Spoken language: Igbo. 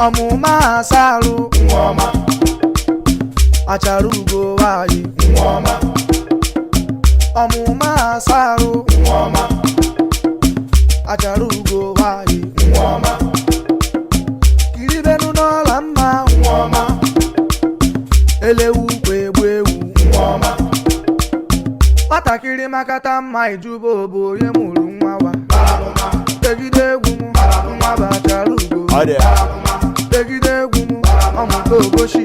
ọmụma asarụ Nwoma, achara ugo nwanyị Nwoma, ọmụma asarụ Nwoma, achara ugo nwanyị Nwoma, kiribenu n'ọla mma Nwoma, elewu kwa egbu ewu Nwoma, nwatakịrị makata mma ijuba obo onye mụrụ nwa wa Balabuma, tegide egwu m nwa bụ achara ugo Ode, tegide egwu m ọmụta ogoshi